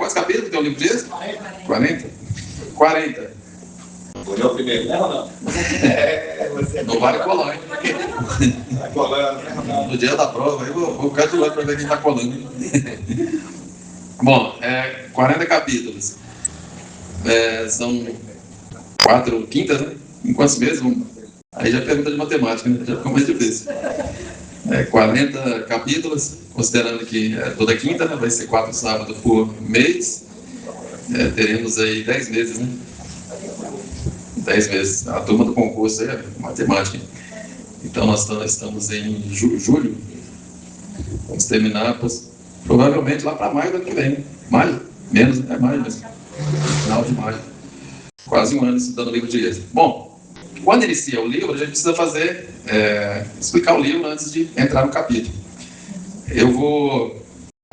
Quantos capítulos tem o livro de Êxodo? 40? 40. Hoje é o primeiro, né, Ronaldo? Não vale colar, hein? Tá colando, né, Ronaldo? No dia da prova, eu vou ficar de olho para ver quem está colando. Bom, 40 capítulos. São 4 quintas, né? Em quantos meses? Aí já pergunta de matemática, né? Já ficou mais difícil. 40 capítulos, considerando que toda quinta, né? Vai ser 4 sábados por mês. Teremos aí 10 meses, né? 10 meses. A turma do concurso aí é matemática. Então nós estamos em julho. Vamos terminar provavelmente lá para maio do ano que vem. Maio? Menos, maio mesmo. Final de maio. Quase um ano estudando o livro de Êxodo. Bom, quando inicia o livro, a gente precisa explicar o livro antes de entrar no capítulo. Eu vou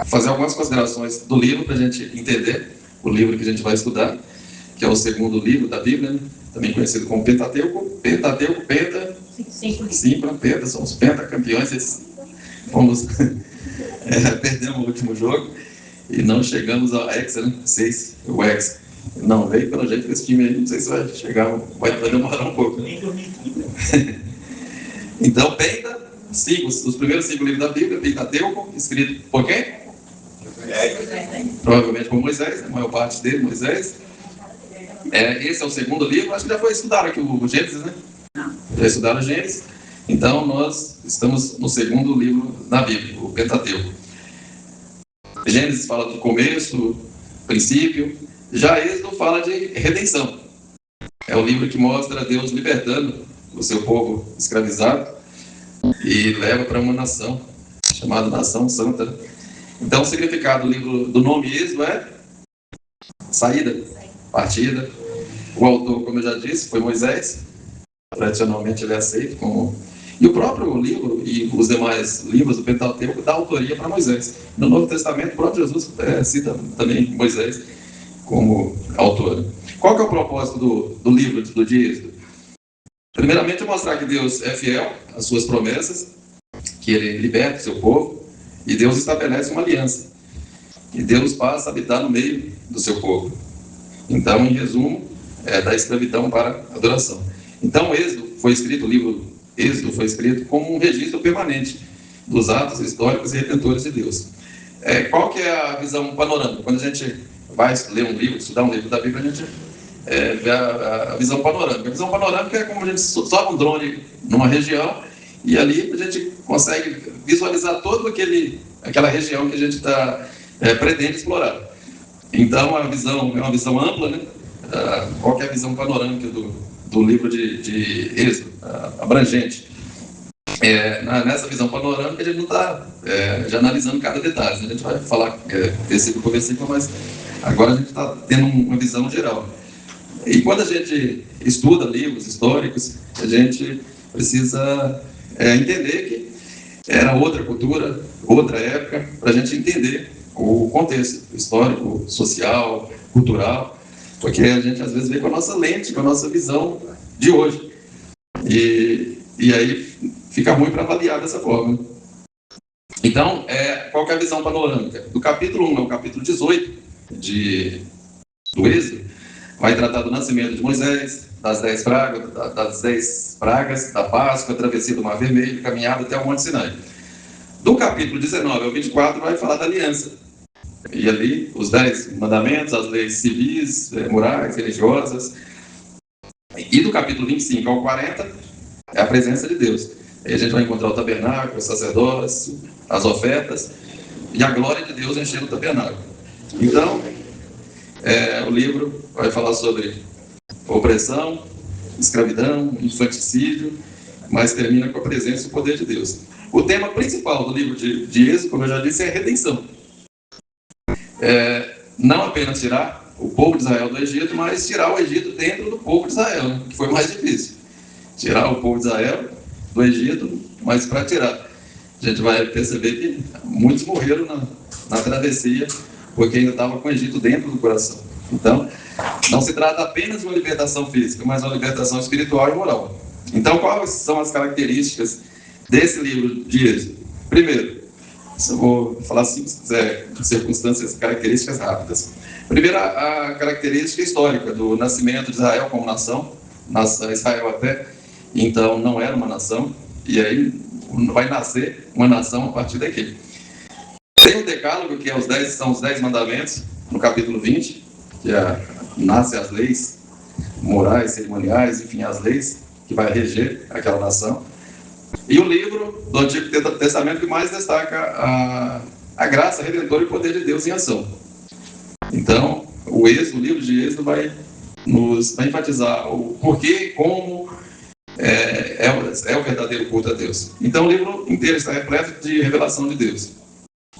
fazer algumas considerações do livro para a gente entender o livro que a gente vai estudar, que é o segundo livro da Bíblia, né? Também conhecido como Pentateuco, Penta, são os pentacampeões. Perdemos o último jogo e não chegamos ao Hexa, né? 6, o Hexa. Não veio pelo jeito desse time aí, não sei se vai chegar, vai demorar um pouco. Né? Então, Penta, os primeiros 5 livros da Bíblia, Pentateuco, escrito por quem? Provavelmente por Moisés, a maior parte dele, Moisés. Esse é o segundo livro, acho que já foi estudado aqui o Gênesis, né? Já estudaram o Gênesis. Então, nós estamos no segundo livro da Bíblia, o Pentateuco. Gênesis fala do começo, princípio. Já Êxodo fala de redenção. É o livro que mostra Deus libertando o seu povo escravizado e leva para uma nação, chamada Nação Santa. Então, o significado do nome Êxodo é saída, partida. O autor, como eu já disse, foi Moisés. Tradicionalmente ele é aceito como... E o próprio livro e os demais livros do Pentateuco dá autoria para Moisés. No Novo Testamento, o próprio Jesus cita também Moisés como autor. Qual que é o propósito do livro de Êxodo? Primeiramente, é mostrar que Deus é fiel às suas promessas, que Ele liberta o seu povo, e Deus estabelece uma aliança. E Deus passa a habitar no meio do seu povo. Então, em resumo, da escravidão para a adoração. Então, o livro Êxodo foi escrito como um registro permanente dos atos históricos e redentores de Deus. Qual que é a visão panorâmica? Quando a gente vai ler um livro, estudar um livro da Bíblia, a gente vê a visão panorâmica. A visão panorâmica é como a gente sobe um drone numa região e ali a gente consegue visualizar toda aquela região que a gente pretende explorar. Então, a visão é uma visão ampla, né? Qual que é a visão panorâmica do livro de Êxodo, abrangente? Nessa visão panorâmica, a gente não está já analisando cada detalhe, né? A gente vai falar versículo por versículo, mas agora a gente está tendo uma visão geral. E quando a gente estuda livros históricos, a gente precisa entender que era outra cultura, outra época, para a gente entender o contexto histórico, social, cultural, porque a gente às vezes vê com a nossa lente, com a nossa visão de hoje. E aí fica ruim para avaliar dessa forma. Então, qual que é a visão panorâmica? Do capítulo 1 ao capítulo 18 do Êxodo, vai tratar do nascimento de Moisés, das 10 pragas, da Páscoa, a travessia do Mar Vermelho, caminhada até o Monte Sinai. Do capítulo 19 ao 24 vai falar da aliança. E ali, os 10 mandamentos, as leis civis, morais, religiosas. E do capítulo 25 ao 40 é a presença de Deus. Aí a gente vai encontrar o tabernáculo, os sacerdócios, as ofertas e a glória de Deus enchendo o tabernáculo. Então, o livro vai falar sobre opressão, escravidão, infanticídio, mas termina com a presença e o poder de Deus. O tema principal do livro de Êxodo, como eu já disse, é a redenção. Não apenas tirar o povo de Israel do Egito, mas tirar o Egito dentro do povo de Israel, né? Que foi mais difícil. Tirar o povo de Israel do Egito, mas para tirar, a gente vai perceber que muitos morreram na travessia, porque ainda estava com o Egito dentro do coração. Então, não se trata apenas de uma libertação física, mas uma libertação espiritual e moral. Então, quais são as características desse livro de Êxodo? Primeiro, Eu vou falar assim, se quiser, circunstâncias, características rápidas. Primeiro, a característica histórica do nascimento de Israel como nação. Israel até então não era uma nação, e aí vai nascer uma nação a partir daqui. Tem o decálogo, que são os 10 mandamentos, no capítulo 20, que nasce as leis morais, cerimoniais, enfim, as leis que vai reger aquela nação. E o livro do Antigo Testamento que mais destaca a graça redentora e o poder de Deus em ação. Então, o livro de Êxodo vai enfatizar o porquê e como é o verdadeiro culto a Deus. Então, o livro inteiro está repleto de revelação de Deus.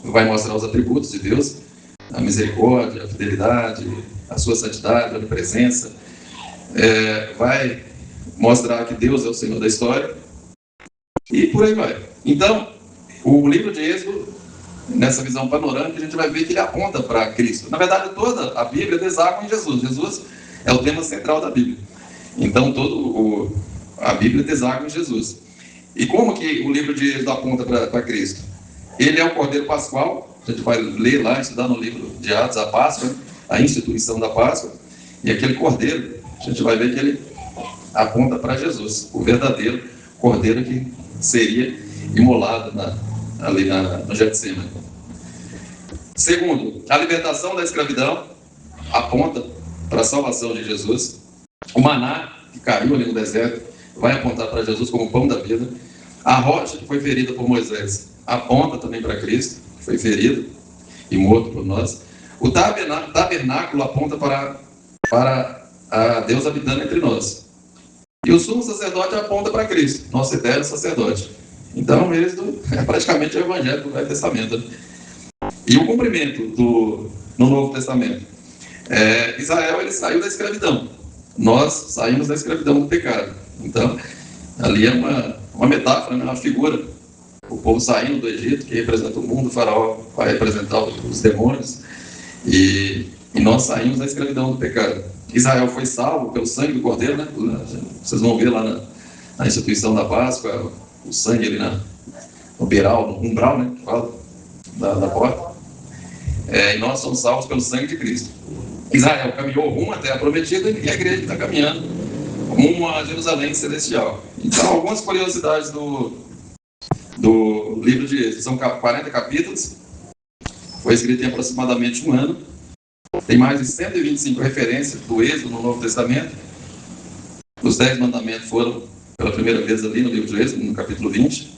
Vai mostrar os atributos de Deus, a misericórdia, a fidelidade, a sua santidade, a onipresença. Vai mostrar que Deus é o Senhor da história. E por aí vai. Então, o livro de Êxodo, nessa visão panorâmica, a gente vai ver que ele aponta para Cristo. Na verdade, toda a Bíblia deságua em Jesus. Jesus é o tema central da Bíblia. Então, a Bíblia deságua em Jesus. E como que o livro de Êxodo aponta para Cristo? Ele é o Cordeiro Pascual. A gente vai ler lá, estudar no livro de Atos, a Páscoa, a instituição da Páscoa. E aquele Cordeiro, a gente vai ver que ele aponta para Jesus, o verdadeiro Cordeiro que seria imolado ali no Getsemane. Segundo, a libertação da escravidão aponta para a salvação de Jesus. O maná que caiu ali no deserto vai apontar para Jesus como o pão da vida. A rocha que foi ferida por Moisés aponta também para Cristo, que foi ferido e morto por nós. O tabernáculo aponta para Deus habitando entre nós. E o sumo sacerdote aponta para Cristo, nosso eterno sacerdote. Então, Êxodo é praticamente o evangelho do Velho Testamento. E o cumprimento no Novo Testamento. Israel, ele saiu da escravidão. Nós saímos da escravidão do pecado. Então, ali é uma metáfora, uma figura. O povo saindo do Egito, que representa o mundo, o faraó vai representar os demônios. E nós saímos da escravidão do pecado. Israel foi salvo pelo sangue do Cordeiro, né? Vocês vão ver lá na instituição da Páscoa, o sangue ali no beiral, no umbral, né? Que fala da porta. E nós somos salvos pelo sangue de Cristo. Israel caminhou rumo à terra prometida e a igreja está caminhando rumo a Jerusalém celestial. Então, algumas curiosidades do livro de Êxodo. São 40 capítulos. Foi escrito em aproximadamente um ano. Tem mais de 125 referências do Êxodo no Novo Testamento. Os 10 mandamentos foram pela primeira vez ali no livro de Êxodo, no capítulo 20.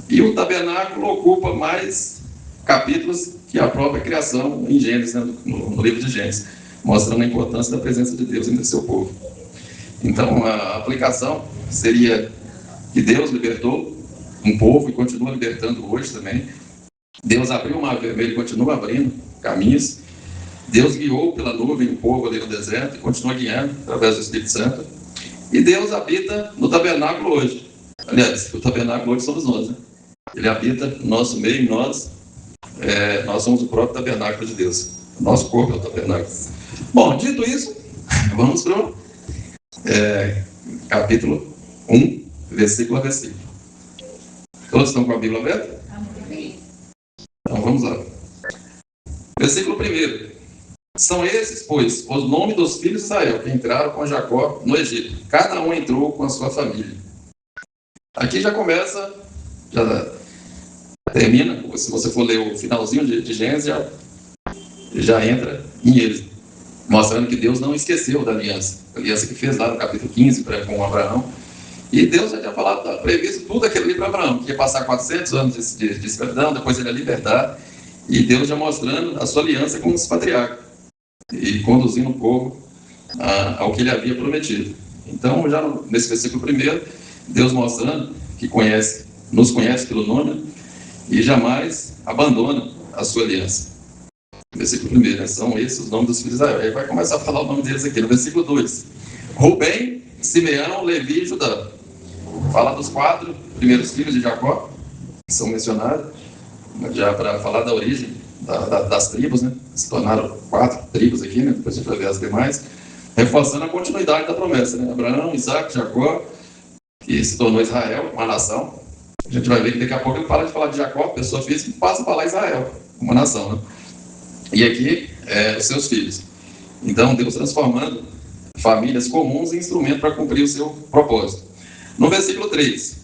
E o tabernáculo ocupa mais capítulos que a própria criação em Gênesis, né, no livro de Gênesis, mostrando a importância da presença de Deus entre seu povo. Então, a aplicação seria que Deus libertou um povo e continua libertando hoje também. Deus abriu o mar vermelho e continua abrindo caminhos. Deus guiou pela nuvem o povo ali no deserto e continua guiando através do Espírito Santo. E Deus habita no tabernáculo hoje. Aliás, o tabernáculo hoje somos nós, né? Ele habita no nosso meio e nós somos o próprio tabernáculo de Deus. O nosso corpo é o tabernáculo. Bom, dito isso, vamos para o capítulo 1, versículo a versículo. Todos estão com a Bíblia aberta? Então vamos lá. Versículo 1. São esses, pois, os nomes dos filhos de Israel que entraram com Jacó no Egito. Cada um entrou com a sua família. Aqui já começa, já termina, se você for ler o finalzinho de Gênesis, já entra em eles, mostrando que Deus não esqueceu da aliança. A aliança que fez lá no capítulo 15 com Abraão. E Deus já tinha falado, previsto tudo aquilo ali para Abraão, que ia passar 400 anos de escravidão, depois ele ia libertar. E Deus já mostrando a sua aliança com os patriarcas e conduzindo o povo ao que ele havia prometido. Então, já nesse versículo 1, Deus mostrando que nos conhece pelo nome e jamais abandona a sua aliança. Versículo 1, né? São esses os nomes dos filhos de Israel. Aí vai começar a falar o nome deles aqui. No versículo 2, Rubem, Simeão, Levi e Judá. Fala dos 4 primeiros filhos de Jacó, que são mencionados, já para falar da origem das tribos, né? Se tornaram 4 tribos aqui, né? Depois a gente vai ver as demais, reforçando a continuidade da promessa, né? Abraão, Isaac, Jacó, que se tornou Israel, uma nação, A gente vai ver que daqui a pouco ele para de falar de Jacó, pessoa física, e passa a falar Israel, uma nação, né? E aqui, os seus filhos. Então, Deus transformando famílias comuns em instrumento para cumprir o seu propósito. No versículo 3,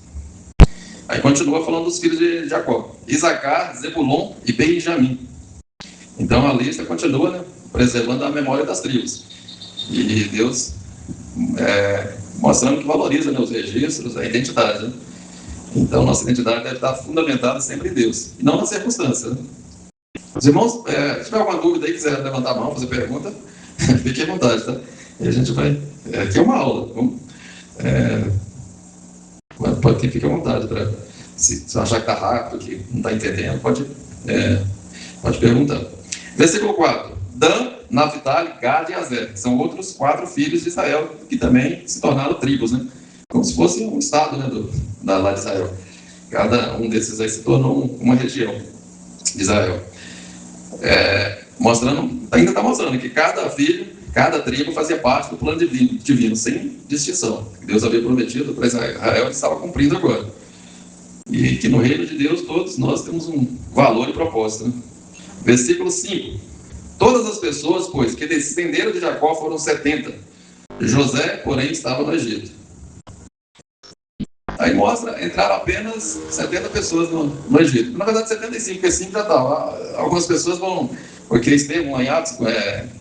aí continua falando dos filhos de Jacó: Isacar, Zebulon e Benjamim. Então a lista continua, né, preservando a memória das tribos. E Deus mostrando que valoriza, né, os registros, a identidade. Né? Então nossa identidade deve estar fundamentada sempre em Deus, e não na circunstância. Né? Os irmãos, se tiver alguma dúvida aí, quiser levantar a mão, fazer pergunta, fique à vontade, tá? E a gente vai... aqui é uma aula. Pode que fique à vontade. Se achar que está rápido, que não está entendendo, pode perguntar. Versículo 4. Dan, Naphtali, Gad e Aser. São outros 4 filhos de Israel que também se tornaram tribos, né? Como se fosse um estado, né, lá de Israel. Cada um desses aí se tornou uma região de Israel. Ainda está mostrando que cada filho, cada tribo fazia parte do plano divino, sem distinção. Deus havia prometido para Israel, ele estava cumprindo agora. E que no reino de Deus todos nós temos um valor e propósito. Né? Versículo 5. Todas as pessoas, pois, que descenderam de Jacó foram 70. José, porém, estava no Egito. Aí mostra, entraram apenas 70 pessoas no Egito. Na verdade, 75, porque 5 já estava. Algumas pessoas vão... Porque Estevão, em Atos,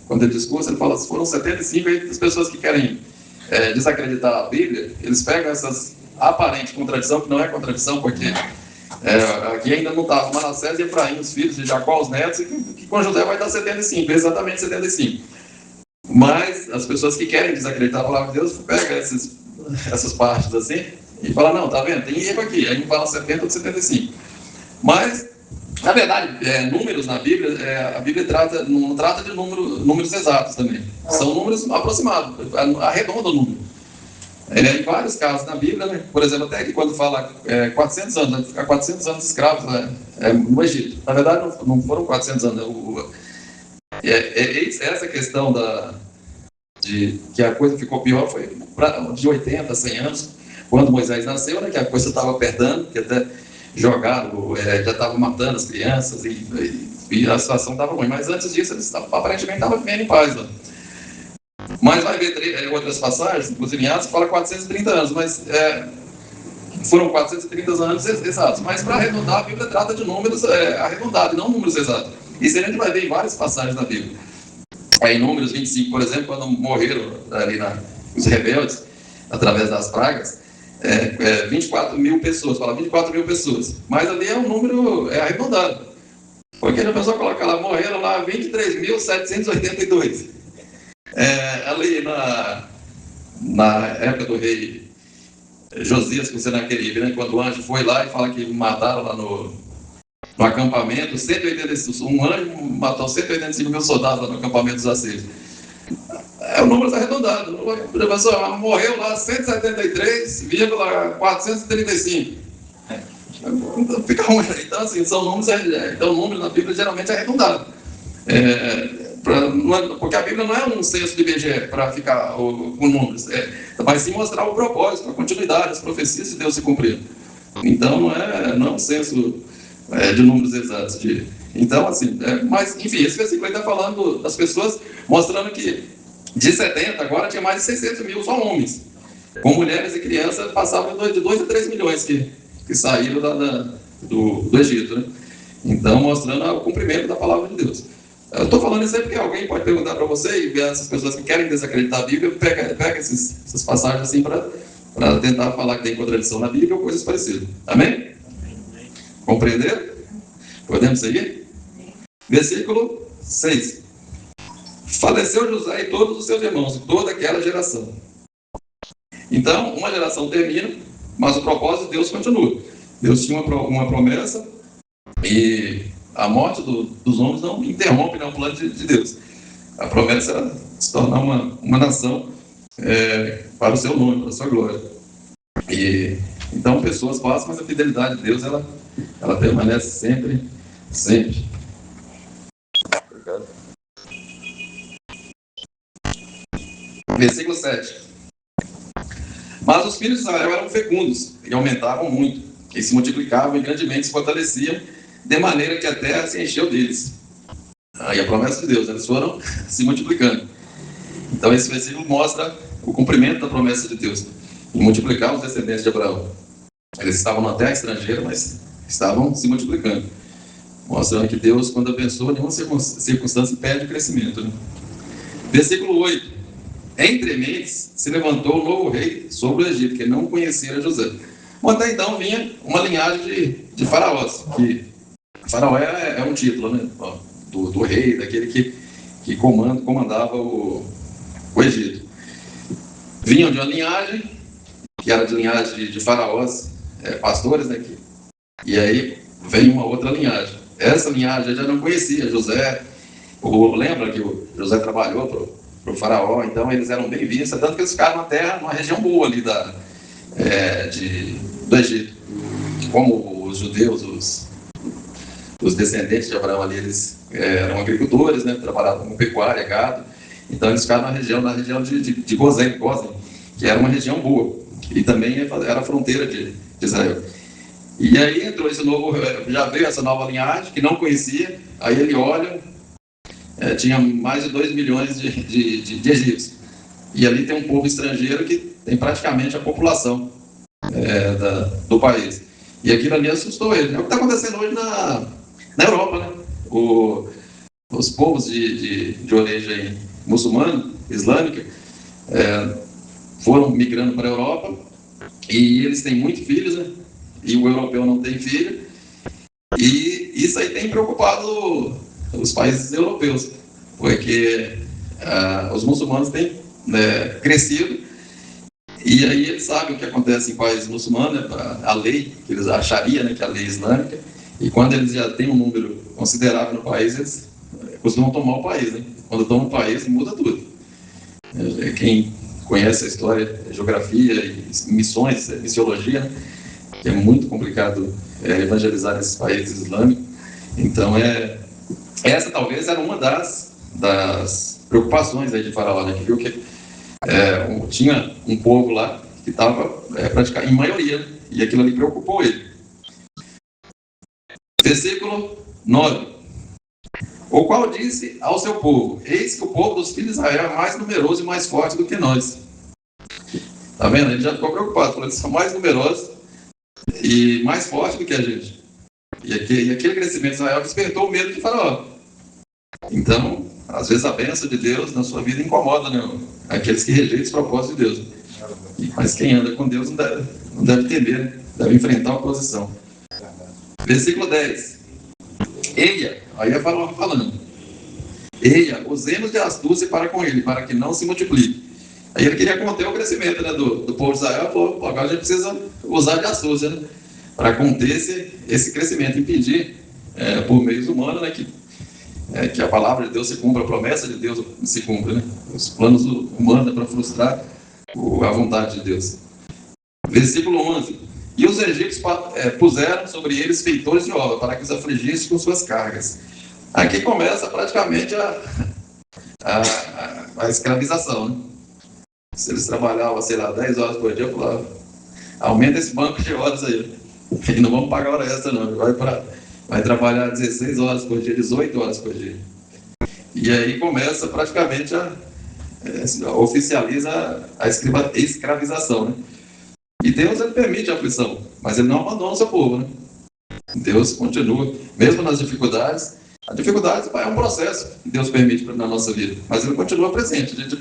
quando ele discursa, ele fala que foram 75, aí as pessoas que querem desacreditar a Bíblia, eles pegam essas aparente contradição, que não é contradição, porque aqui ainda não estava Manassés e Efraim, os filhos de Jacó, os netos, e que com José vai dar 75, exatamente 75. Mas as pessoas que querem desacreditar a palavra de Deus, pegam essas partes assim, e falam, não, tá vendo, tem erro aqui, aí não fala 70 ou 75. Mas, na verdade, números na Bíblia, a Bíblia não trata de números exatos também. São números aproximados, arredonda o número. Em vários casos na Bíblia, né? Por exemplo, até que quando fala 400 anos, vai ficar 400 anos escravos no Egito. Na verdade, não foram 400 anos. Essa questão de que a coisa ficou pior foi de 80 a 100 anos, quando Moisés nasceu, né? Que a coisa estava apertando, que até jogaram, já estavam matando as crianças e a situação estava ruim. Mas antes disso, eles aparentemente estavam vivendo em paz. Né? Mas vai ver outras passagens, inclusive em Atos, que fala 430 anos, mas foram 430 anos exatos. Mas para arredondar, a Bíblia trata de números arredondados, não números exatos. Isso a gente vai ver em várias passagens da Bíblia. Em Números 25, por exemplo, quando morreram ali os rebeldes, através das pragas, 24 mil pessoas, fala 24 mil pessoas. Mas ali é um número arredondado. Porque a pessoa coloca lá, morreram lá 23.782. Ali na época do rei Josias, com Senaqueribe, né, quando o anjo foi lá e fala que mataram lá no acampamento, 185, um anjo matou 185 mil soldados lá no acampamento dos assírios. O número arredondado. A pessoa morreu lá 173,435. Fica ruim. Então, assim, são números. Então, o número na Bíblia geralmente é arredondado. Porque a Bíblia não é um censo de IBGE para ficar com números, mas sim mostrar o propósito, a continuidade, as profecias de Deus se cumprindo. Então não é um censo de números exatos. Então, assim, mas enfim, esse versículo aí está falando das pessoas, mostrando que de 70 agora tinha mais de 600 mil só homens, com mulheres e crianças passavam de 2 a 3 milhões que saíram do Egito, né? Então mostrando o cumprimento da palavra de Deus. Eu estou falando isso aí porque alguém pode perguntar para você, e ver essas pessoas que querem desacreditar a Bíblia, pega essas passagens assim para tentar falar que tem contradição na Bíblia ou coisas parecidas. Amém? Compreenderam? Podemos seguir? Versículo 6. Faleceu José e todos os seus irmãos, toda aquela geração. Então, uma geração termina, mas o propósito de Deus continua. Deus tinha uma promessa e a morte dos homens não interrompe o plano de Deus. A promessa era se tornar uma nação para o seu nome, para a sua glória. Então, pessoas passam, mas a fidelidade de Deus ela permanece sempre, sempre. Obrigado. Versículo 7. Mas os filhos de Israel eram fecundos e aumentavam muito. que se multiplicavam e grandemente se fortaleciam, de maneira que a terra se encheu deles. E a promessa de Deus, eles foram se multiplicando. Então esse versículo mostra o cumprimento da promessa de Deus, de multiplicar os descendentes de Abraão. Eles estavam na terra estrangeira, mas estavam se multiplicando, mostrando que Deus, quando abençoa, nenhuma circunstância perde o crescimento, né? Versículo 8. Entre mentes se levantou um novo rei sobre o Egito, que não conhecia José. Até então vinha uma linhagem de faraós, que faraó é um título, né? Do rei, daquele que comandava o Egito. Vinham de uma linhagem, que era de linhagem de faraós, pastores, né? E aí vem uma outra linhagem. Essa linhagem já não conhecia José. Lembra que o José trabalhou para o faraó, então eles eram bem vistos, tanto que eles ficaram na terra, numa região boa ali do Egito. Como os judeus, os descendentes de Abraão ali, eles eram agricultores, né, trabalhavam com pecuária, gado, então eles ficaram na região de Gozém, que era uma região boa, e também era a fronteira de Israel. E aí entrou esse novo, já veio essa nova linhagem, que não conhecia, aí ele olha, tinha mais de 2 milhões de egípcios, e ali tem um povo estrangeiro que tem praticamente a população do país, e aquilo ali assustou ele. É o que está acontecendo hoje na Europa, né? Os povos de origem muçulmana, islâmica, foram migrando para a Europa, e eles têm muitos filhos, né? E o europeu não tem filho, e isso aí tem preocupado os países europeus, porque os muçulmanos têm crescido, e aí eles sabem o que acontece em países muçulmanos, né? A lei, que eles achariam, né, que é a lei islâmica, e quando eles já têm um número considerável no país, eles costumam tomar o país, né? Quando tomam o país, muda tudo. Quem conhece a história, a geografia e missões, missiologia, né? Que é muito complicado evangelizar nesses países islâmicos. Então, essa talvez era uma das preocupações aí de Faraó, né? Que viu que tinha um povo lá que estava praticamente em maioria, né? E aquilo ali preocupou ele. Versículo 9. O qual disse ao seu povo: eis que o povo dos filhos de Israel é mais numeroso e mais forte do que nós. Tá vendo? Ele já ficou preocupado, falou: eles são mais numerosos e mais fortes do que a gente. E aquele crescimento de Israel despertou o medo de Faraó. Então, às vezes a bênção de Deus na sua vida incomoda, né? Aqueles que rejeitam os propósitos de Deus. Mas quem anda com Deus não deve temer, né? Deve enfrentar a oposição. Versículo 10. Eia, aí é falando. Eia, usemos de astúcia para com ele, para que não se multiplique. Aí ele queria conter o crescimento, né, do povo de Israel. Falou: agora a gente precisa usar de astúcia, né, para conter esse crescimento, impedir por meios humanos, né, que a palavra de Deus se cumpra, a promessa de Deus se cumpra, né? Os planos humanos é para frustrar a vontade de Deus. Versículo 11. E os egípcios puseram sobre eles feitores de obra, para que os afligissem com suas cargas. Aqui começa praticamente a escravização, né? Se eles trabalhavam, sei lá, 10 horas por dia, eu falava: aumenta esse banco de horas aí, e não vamos pagar hora extra não, vai trabalhar 16 horas por dia, 18 horas por dia. E aí começa praticamente oficializa a escravização, né? E Deus, ele permite a aflição, mas ele não abandona o seu povo, né? Deus continua, mesmo nas dificuldades. A dificuldade é um processo que Deus permite na nossa vida, mas ele continua presente. A gente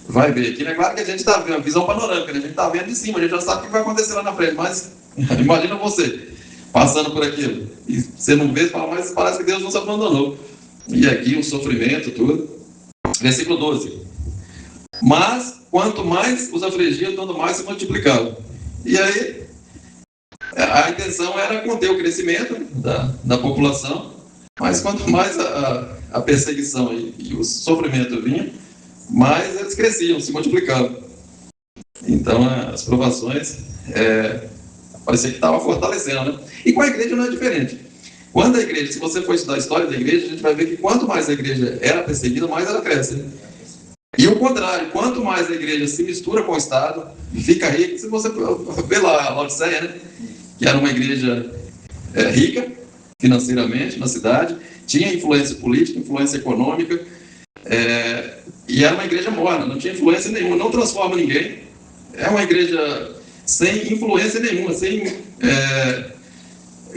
vai ver aqui, né? Claro que a gente está vendo a visão panorâmica, né? A gente está vendo de cima, a gente já sabe o que vai acontecer lá na frente, mas imagina você passando por aquilo, e você não vê e fala: mas parece que Deus não se abandonou. E aqui o sofrimento, tudo. Versículo 12. Mas quanto mais os afligia, tanto mais se multiplicavam. E aí a intenção era conter o crescimento da população, mas quanto mais a perseguição e o sofrimento vinha, mais eles cresciam, se multiplicavam. Então as provações parecia que estava fortalecendo, né? E com a igreja não é diferente. Quando a igreja, se você for estudar a história da igreja, a gente vai ver que quanto mais a igreja era perseguida, mais ela cresce, né? E o contrário, quanto mais a igreja se mistura com o Estado, fica rica. Se você vê lá a Laodiceia, né? que era uma igreja rica financeiramente na cidade, tinha influência política, influência econômica, e era uma igreja morna, não tinha influência nenhuma, não transforma ninguém. É uma igreja sem influência nenhuma, sem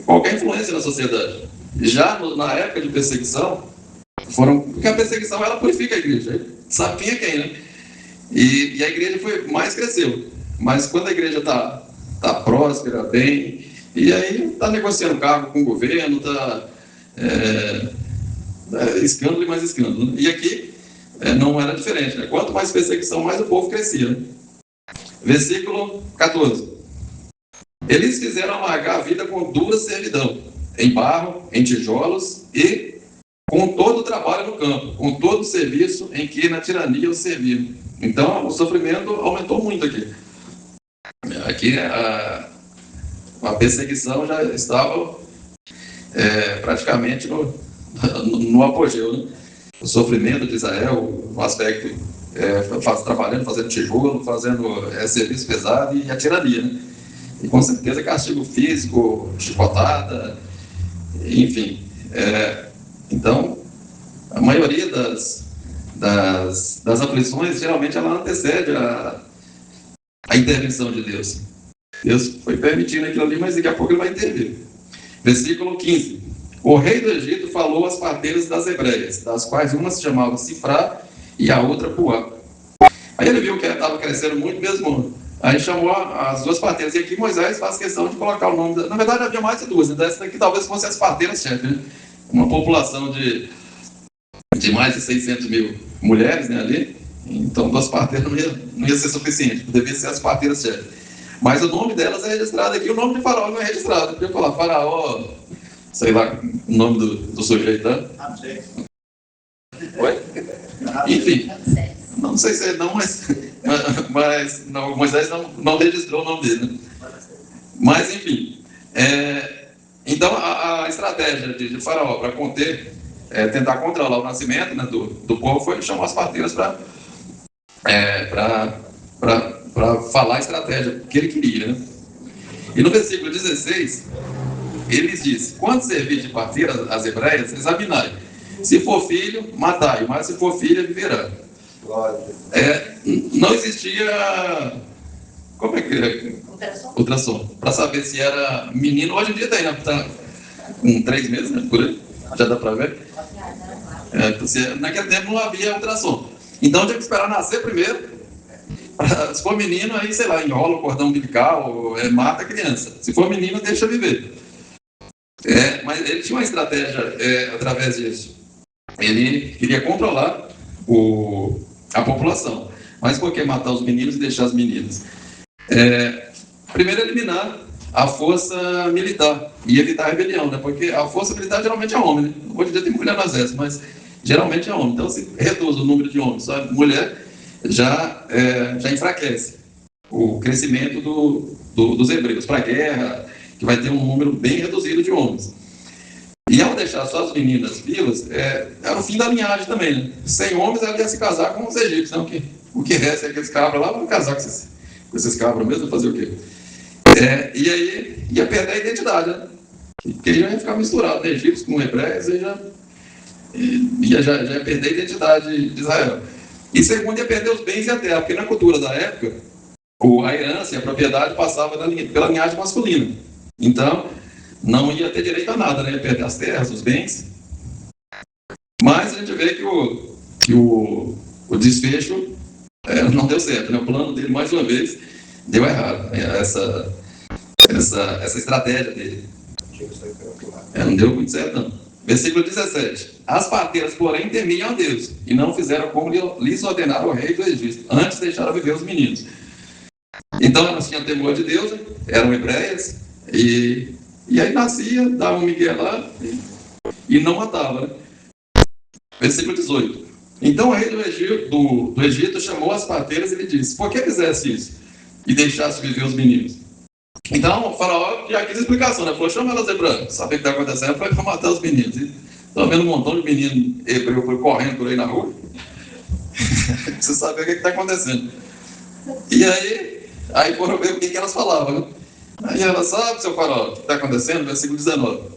qualquer influência na sociedade. Já na época de perseguição, porque a perseguição ela purifica a igreja, sabe quem é quem, né? E a igreja cresceu. Mas quando a igreja está próspera, bem, e aí está negociando cargo com o governo, está escândalo e mais escândalo, né? E aqui não era diferente, né? Quanto mais perseguição, mais o povo crescia, né? Versículo 14. Eles fizeram amargar a vida com dura servidão, em barro, em tijolos e com todo o trabalho no campo, com todo o serviço em que na tirania os serviam. Então, o sofrimento aumentou muito aqui. Aqui a perseguição já estava praticamente no apogeu, né? O sofrimento de Israel, no aspecto trabalhando, fazendo tijolo, fazendo serviço pesado e a tirania, né? E com certeza castigo físico, chicotada, enfim. Então, a maioria das aflições, geralmente, ela antecede a intervenção de Deus. Deus foi permitindo aquilo ali, mas daqui a pouco ele vai intervir. Versículo 15. O rei do Egito falou às parteiras das hebreias, das quais uma se chamava Sifrá e a outra Puá. Aí ele viu que ela estava crescendo muito mesmo. Aí chamou as duas parteiras. E aqui Moisés faz questão de colocar o nome. Na verdade, havia mais de duas. Então, essa daqui talvez fosse as parteiras-chefe, né? Uma população de mais de 600 mil mulheres, né, ali. Então, duas parteiras não ia ser suficiente. Devia ser as parteiras-chefe. Mas o nome delas é registrado aqui. O nome de Faraó não é registrado. Podia falar Faraó, sei lá o nome do sujeito, né? Oi? Enfim. Não sei se é não, mas não, Moisés não registrou o nome dele, né? Mas, enfim. Então, a estratégia de Faraó para tentar controlar o nascimento, né, do povo foi chamar as parteiras para falar a estratégia que ele queria, né? E no versículo 16, ele diz: quando servir de parteira as hebreias, examinai. Se for filho, matai, mas se for filha, viverá. Não existia. Como é que é? Ultrassom. Para saber se era menino. Hoje em dia tem, né? Tá com 3 meses, né? Por aí. Já dá para ver. Naquele tempo não havia ultrassom. Então tinha que esperar nascer primeiro. Se for menino, aí, sei lá, enrola o cordão umbilical, mata a criança. Se for menino, deixa viver. Mas ele tinha uma estratégia através disso. Ele queria controlar a população. Mas por que matar os meninos e deixar as meninas? Primeiro, eliminar a força militar e evitar a rebelião, né? Porque a força militar geralmente é homem, né? Hoje em dia tem mulher no exército, mas geralmente é homem. Então, se reduz o número de homens, só mulher já enfraquece o crescimento dos hebreus para a guerra, que vai ter um número bem reduzido de homens. E ao deixar só as meninas vivas, era o fim da linhagem também, né? Sem homens, ela ia se casar com os egípcios, não? O que resta é aqueles cabras lá, vão casar com esses cabras mesmo, fazer o quê? E aí ia perder a identidade, né? Porque já ia ficar misturado, né? Egípcios com hebreus, já ia perder a identidade de Israel. E segundo, ia perder os bens e a terra, porque na cultura da época, a herança e a propriedade passava pela linhagem masculina. Então, não ia ter direito a nada, né? Ia perder as terras, os bens. Mas a gente vê que o desfecho não deu certo, né? O plano dele, mais uma vez, deu errado. Essa estratégia dele. Não deu muito certo, não. Versículo 17. As parteiras, porém, temiam a Deus, e não fizeram como lhes ordenara o rei do Egito. Antes deixaram viver os meninos. Então, elas tinham temor de Deus, né? Eram hebreias, e aí nascia, dava um migué lá, e não matava, né? Versículo 18. Então o rei do Egito chamou as parteiras e lhe disse: por que fizesse isso e deixasse viver os meninos? Então o faraó já quis explicação, né? Falou: chama elas aí para saber o que está acontecendo. Foi para matar os meninos. Estão vendo um montão de menino hebreu correndo por aí na rua. Precisa saber o que está acontecendo. E aí foram ver o que elas falavam, né? Aí ela sabe, seu Faraó, o que está acontecendo? Versículo 19.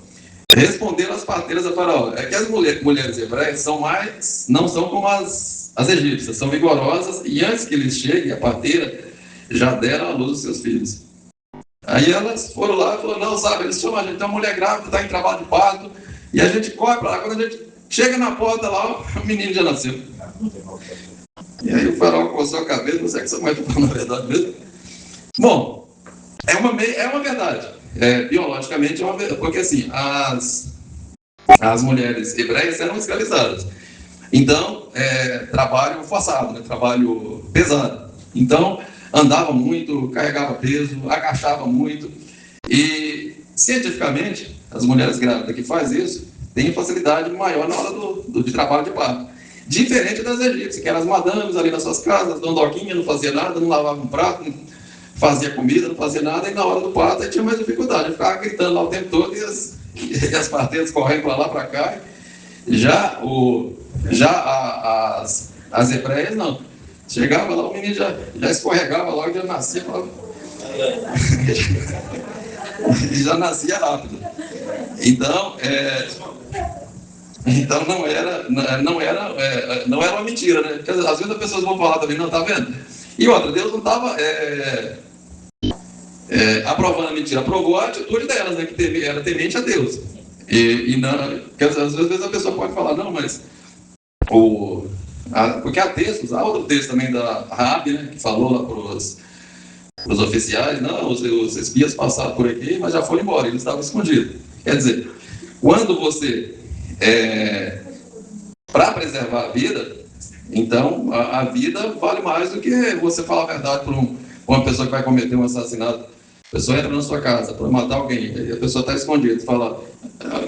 Responderam as parteiras a Faraó. É que as mulheres hebreias não são como as egípcias, são vigorosas, e antes que eles cheguem, a parteira já deram à luz os seus filhos. Aí elas foram lá e falaram, não, sabe, eles chamam a gente, tem uma mulher grávida, está em trabalho de parto, e a gente corre para lá, quando a gente chega na porta lá, o menino já nasceu. E aí o Faraó coçou a cabeça, não sei o que essa mulher está falando a verdade mesmo. Bom, é uma verdade. Biologicamente é uma verdade, porque assim, as mulheres hebreias eram escravizadas. Então, trabalho forçado, né? Trabalho pesado. Então, andava muito, carregava peso, agachava muito. E, cientificamente, as mulheres grávidas que fazem isso têm facilidade maior na hora de trabalho de parto. Diferente das egípcias, que eram as madames ali nas suas casas, dondoquinha, não fazia nada, não lavava um prato, não fazia comida, não fazia nada, e na hora do parto aí tinha mais dificuldade, ficava gritando lá o tempo todo e as parteiras correndo para lá, para cá. Já as hebreias não. Chegava lá, o menino já escorregava logo, já nascia logo. Já nascia rápido. Então não era uma mentira, né? Porque, às vezes as pessoas vão falar também, não, tá vendo? E outra, Deus não estava aprovando a mentira, aprovou a atitude delas, né? Que era temente a Deus. E não, porque às vezes a pessoa pode falar, não, mas porque há outro texto também da Raabe, né, que falou lá para os oficiais, não, os espias passaram por aqui, mas já foram embora, eles estavam escondidos. Quer dizer, quando você, para preservar a vida, então a vida vale mais do que você falar a verdade para uma pessoa que vai cometer um assassinato. A pessoa entra na sua casa para matar alguém, e a pessoa está escondida, fala,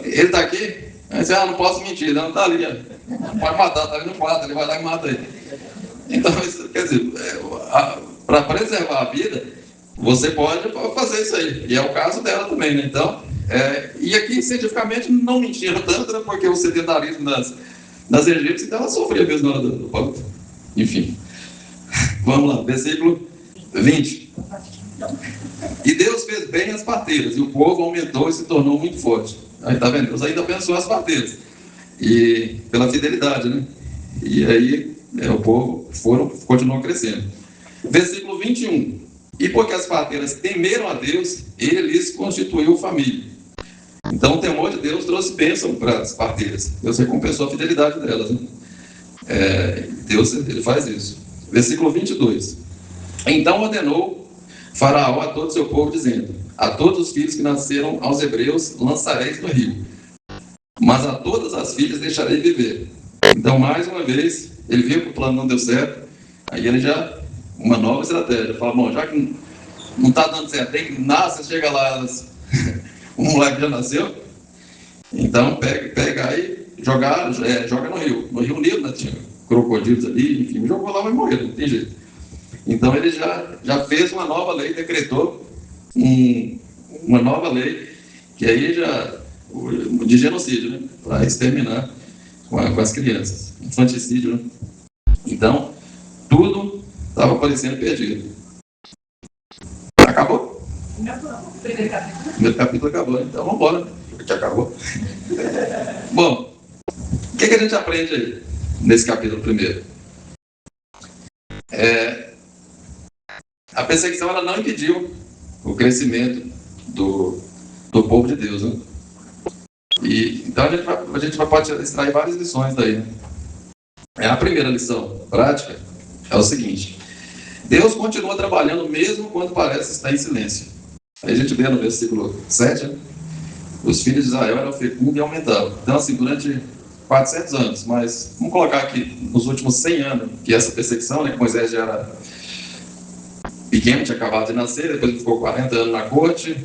ele está aqui? Aí você, não posso mentir, não está ali, não pode matar, está ali no quarto, ele vai lá e mata ele. Então, quer dizer, para preservar a vida, você pode fazer isso aí, e é o caso dela também, né? Então, e aqui, cientificamente, não mentiram tanto, né? Porque o sedentarismo das egípcias, então ela sofria mesmo na hora do parto. Enfim, vamos lá, versículo 20. E Deus fez bem as parteiras, e o povo aumentou e se tornou muito forte. Aí tá vendo? Deus ainda abençoou as parteiras. E pela fidelidade, né? E aí o povo continuou crescendo. Versículo 21. E porque as parteiras temeram a Deus, ele lhes constituiu família. Então o temor de Deus trouxe bênção para as parteiras. Deus recompensou a fidelidade delas, né? Deus, ele faz isso. Versículo 22. Então ordenou Faraó a todo o seu povo, dizendo: a todos os filhos que nasceram aos hebreus lançareis no rio, mas a todas as filhas deixarei viver. Então, mais uma vez, ele viu que o plano não deu certo, aí ele já, uma nova estratégia, fala, bom, já que não está dando certo, nasce, chega lá, o moleque já nasceu, então pega aí, joga no rio Nilo, né, tinha crocodilos ali, enfim, jogou lá, vai morrer, não tem jeito. Então ele já fez uma nova lei, decretou uma nova lei, que aí de genocídio, né? Para exterminar com as crianças, infanticídio, né? Então, tudo estava parecendo perdido. Acabou? O primeiro capítulo acabou, então vamos embora, porque acabou. Bom, o que a gente aprende aí, nesse capítulo primeiro? A perseguição ela não impediu o crescimento do povo de Deus, né? Então a gente pode extrair várias lições daí, né? A primeira lição prática é o seguinte: Deus continua trabalhando mesmo quando parece estar em silêncio. Aí a gente vê no versículo 7, né? Os filhos de Israel eram fecundos e aumentavam. Então, assim, durante 400 anos, mas vamos colocar aqui nos últimos 100 anos, que essa perseguição, né, que Moisés já era pequeno, tinha acabado de nascer, depois ele ficou 40 anos na corte,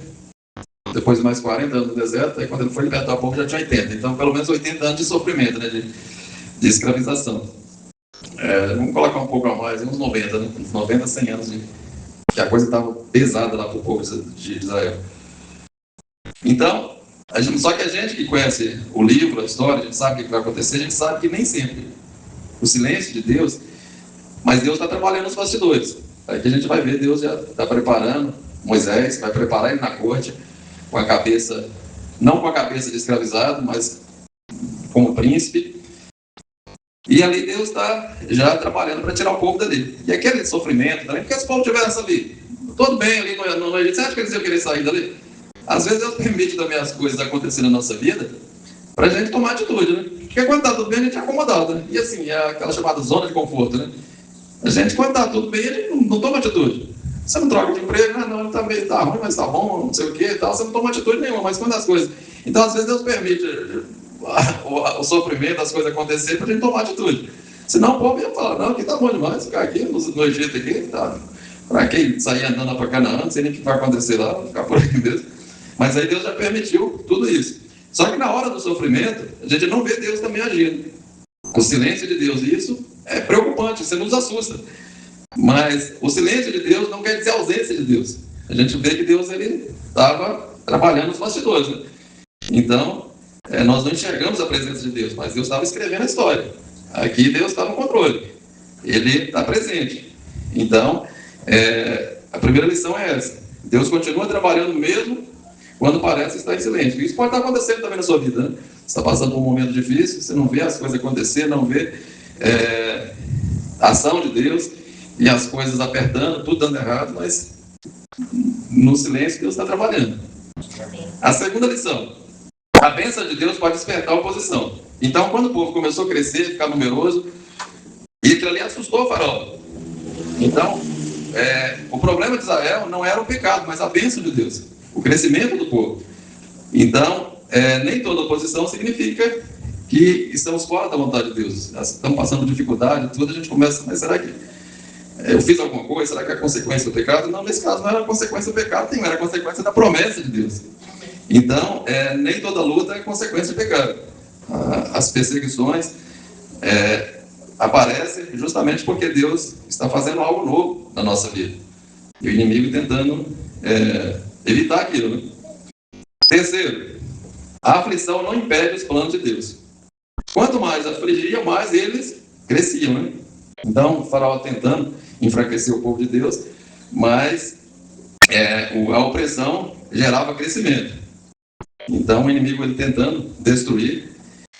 depois mais 40 anos no deserto, aí quando ele foi libertar o povo já tinha 80. Então, pelo menos 80 anos de sofrimento, né, de escravização. Vamos colocar um pouco a mais, uns 90, né, uns 90, 100 anos que a coisa estava pesada lá para o povo de Israel. Então, só que a gente que conhece o livro, a história, a gente sabe o que vai acontecer, a gente sabe que nem sempre o silêncio de Deus, mas Deus está trabalhando nos bastidores. Aí que a gente vai ver, Deus já está preparando Moisés, vai preparar ele na corte, com a cabeça, não com a cabeça de escravizado, mas como príncipe. E ali Deus está já trabalhando para tirar o povo dali. E aquele sofrimento também, porque se o povo tivesse ali, tudo bem ali no Egito, você acha que eles iam querer sair dali? Às vezes Deus permite também as coisas acontecerem na nossa vida para a gente tomar atitude, né? Porque quando está tudo bem, a gente é acomodado, né? E assim, é aquela chamada zona de conforto, né? A gente, quando está tudo bem, a gente não toma atitude. Você não troca de emprego, não, tá ruim, mas tá bom, não sei o que e tal. Você não toma atitude nenhuma, mas quando as coisas... Então, às vezes, Deus permite o sofrimento, as coisas acontecerem para a gente tomar atitude. Senão o povo ia falar, não, aqui tá bom demais, ficar aqui no Egito aqui, tá... Para quem sair andando para Canaã, não sei nem o que vai acontecer lá, ficar por aqui mesmo. Mas aí Deus já permitiu tudo isso. Só que na hora do sofrimento, a gente não vê Deus também agindo. O silêncio de Deus, isso é preocupante, você nos assusta. Mas o silêncio de Deus não quer dizer a ausência de Deus. A gente vê que Deus estava trabalhando nos bastidores, né? Então, nós não enxergamos a presença de Deus, mas Deus estava escrevendo a história. Aqui Deus está no controle. Ele está presente. Então, a primeira lição é essa. Deus continua trabalhando mesmo quando parece estar em silêncio. Isso pode estar acontecendo também na sua vida, né? Você está passando por um momento difícil, você não vê as coisas acontecer, não vê a ação de Deus e as coisas apertando, tudo dando errado, mas no silêncio Deus está trabalhando. A segunda lição: a bênção de Deus pode despertar a oposição. Então, quando o povo começou a crescer, ficar numeroso, e aquilo ali assustou o faraó. Então, o problema de Israel não era o pecado, mas a bênção de Deus, o crescimento do povo. Então, nem toda oposição significa que estamos fora da vontade de Deus. Estamos passando dificuldade, tudo, a gente começa, mas será que eu fiz alguma coisa? Será que é a consequência do pecado? Não, nesse caso não era a consequência do pecado, era a consequência da promessa de Deus. Então, nem toda luta é consequência do pecado. As perseguições aparecem justamente porque Deus está fazendo algo novo na nossa vida. E o inimigo tentando evitar aquilo, né? Terceiro, a aflição não impede os planos de Deus. Quanto mais afligia, mais eles cresciam, né? Então, o faraó tentando enfraquecer o povo de Deus, mas a opressão gerava crescimento. Então, o inimigo ele tentando destruir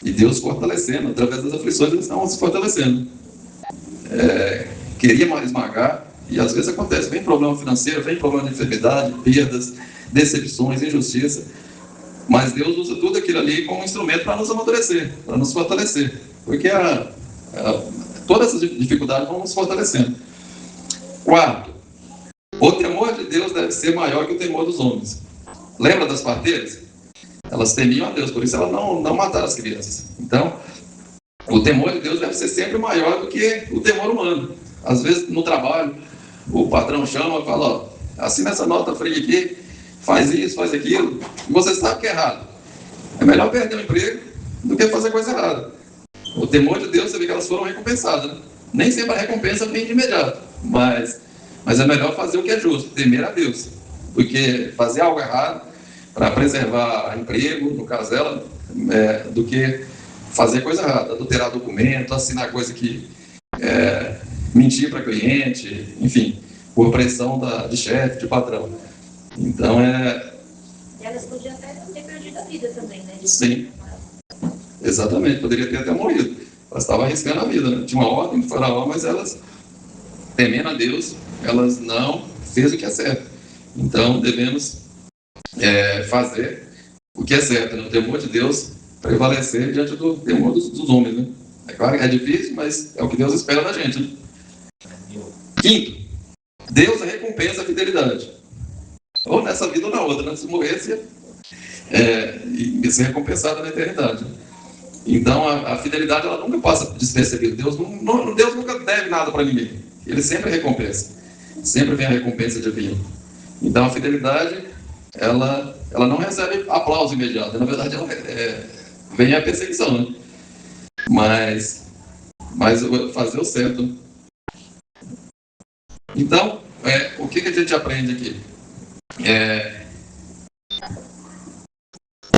e Deus fortalecendo. Através das aflições, eles estavam se fortalecendo. Queria esmagar, e às vezes acontece, vem problema financeiro, vem problema de enfermidade, perdas, decepções, injustiça, mas Deus usa tudo aquilo ali como instrumento para nos amadurecer, para nos fortalecer, porque todas essas dificuldades vão nos fortalecendo. Quarto, o temor de Deus deve ser maior que o temor dos homens. Lembra das parteiras? Elas temiam a Deus, por isso elas não mataram as crianças. Então, o temor de Deus deve ser sempre maior do que o temor humano. Às vezes, no trabalho, o patrão chama e fala, ó, assina essa nota fria aqui, faz isso, faz aquilo, e você sabe que é errado. É melhor perder o emprego do que fazer coisa errada. O temor de Deus, você vê que elas foram recompensadas, né? Nem sempre a recompensa vem de imediato, mas é melhor fazer o que é justo, temer a Deus, do que fazer algo errado para preservar emprego, no caso dela, do que fazer coisa errada, adulterar documento, assinar coisa que mentir para cliente, enfim, por pressão de chefe, de patrão. Então E elas podiam até ter perdido a vida também, né? Sim, exatamente, poderia ter até morrido. Elas estavam arriscando a vida, né? Tinha uma ordem do faraó, mas elas, temendo a Deus, elas não fez o que é certo. Então devemos fazer o que é certo, né? O temor de Deus prevalecer diante do temor dos homens, né? É claro que é difícil, mas é o que Deus espera da gente, né? Quinto, Deus recompensa a fidelidade. Ou nessa vida ou na outra, né? Se morresse, ia ser recompensada na eternidade. Então, a fidelidade ela nunca passa despercebida. Deus nunca deve nada para ninguém. Ele sempre recompensa. Sempre vem a recompensa divina. Então, a fidelidade, ela não recebe aplauso imediato. Na verdade, vem a perseguição, né? Mas fazer o certo. Então, o que a gente aprende aqui?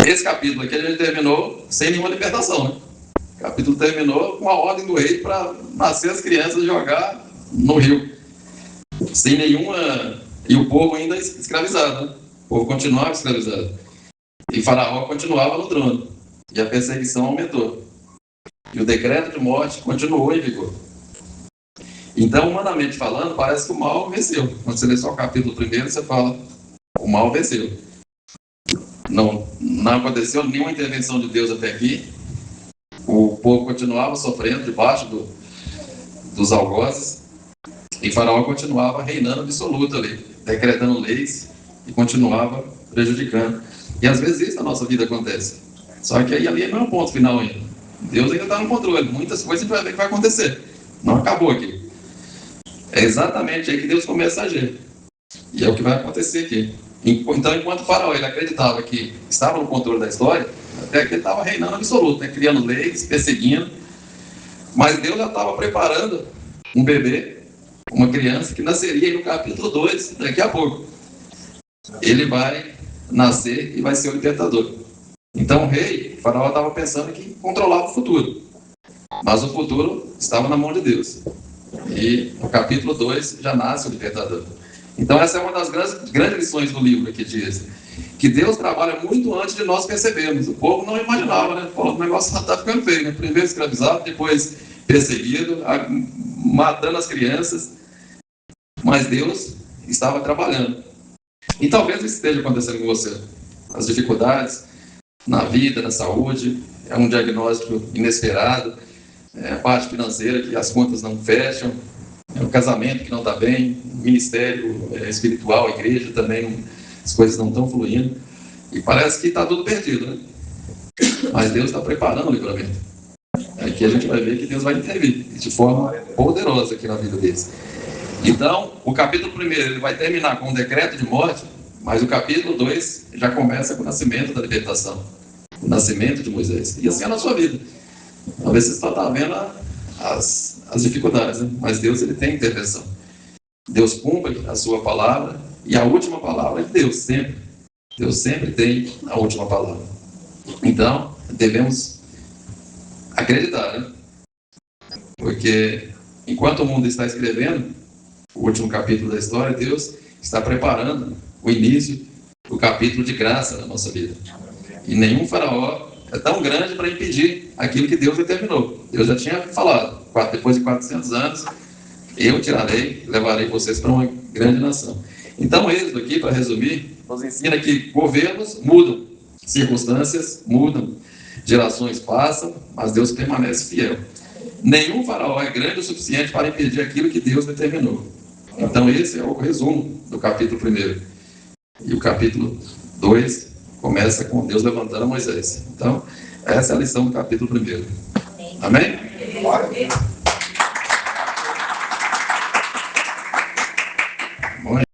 Esse capítulo aqui a gente terminou sem nenhuma libertação, né? O capítulo terminou com a ordem do rei para nascer as crianças e jogar no rio, sem nenhuma E o povo ainda escravizado, né? O povo continuava escravizado. E Faraó continuava no trono. E a perseguição aumentou. E o decreto de morte continuou em vigor. Então, humanamente falando, parece que o mal venceu. Quando você lê só o capítulo 1, você fala, o mal venceu. Não aconteceu nenhuma intervenção de Deus até aqui. O povo continuava sofrendo debaixo dos algozes. E Faraó continuava reinando absoluto ali, decretando leis e continuava prejudicando. E às vezes isso na nossa vida acontece. Só que aí ali não é um ponto final ainda. Deus ainda está no controle. Muitas coisas a gente vai ver que vai acontecer. Não acabou aqui. É exatamente aí que Deus começa a agir. E é o que vai acontecer aqui. Então, enquanto o Faraó ele acreditava que estava no controle da história, até que ele estava reinando absoluto, né? Criando leis, perseguindo. Mas Deus já estava preparando um bebê, uma criança que nasceria no capítulo 2, daqui a pouco. Ele vai nascer e vai ser o libertador. Então o rei, o Faraó, estava pensando que controlava o futuro. Mas o futuro estava na mão de Deus. E no capítulo 2 já nasce o libertador. Então essa é uma das grandes lições do livro que diz que Deus trabalha muito antes de nós percebermos. O povo não imaginava, né? Falou, o negócio está ficando feio, né? Primeiro escravizado, depois perseguido, matando as crianças. Mas Deus estava trabalhando. E talvez isso esteja acontecendo com você. As dificuldades na vida, na saúde, é um diagnóstico inesperado, é a parte financeira que as contas não fecham, é o casamento que não está bem, o ministério espiritual, a igreja também, as coisas não estão fluindo. E parece que está tudo perdido, né? Mas Deus está preparando o livramento. Aqui a gente vai ver que Deus vai intervir de forma poderosa aqui na vida deles. Então, o capítulo 1 ele vai terminar com um decreto de morte, mas o capítulo 2 já começa com o nascimento da libertação, o nascimento de Moisés. E assim é na sua vida. Talvez você só está vendo as dificuldades, né? Mas Deus ele tem intervenção. Deus cumpre a sua palavra e a última palavra é de Deus, sempre. Deus sempre tem a última palavra. Então, devemos acreditar, né? Porque enquanto o mundo está escrevendo o último capítulo da história, Deus está preparando o início do capítulo de graça na nossa vida. E nenhum faraó é tão grande para impedir aquilo que Deus determinou. Deus já tinha falado, depois de 400 anos, eu tirarei, levarei vocês para uma grande nação. Então, Êxodo aqui, para resumir, nos ensina que governos mudam, circunstâncias mudam, gerações passam, mas Deus permanece fiel. Nenhum faraó é grande o suficiente para impedir aquilo que Deus determinou. Então esse é o resumo do capítulo 1. E o capítulo 2 começa com Deus levantando Moisés. Então, essa é a lição do capítulo 1. Amém? Amém?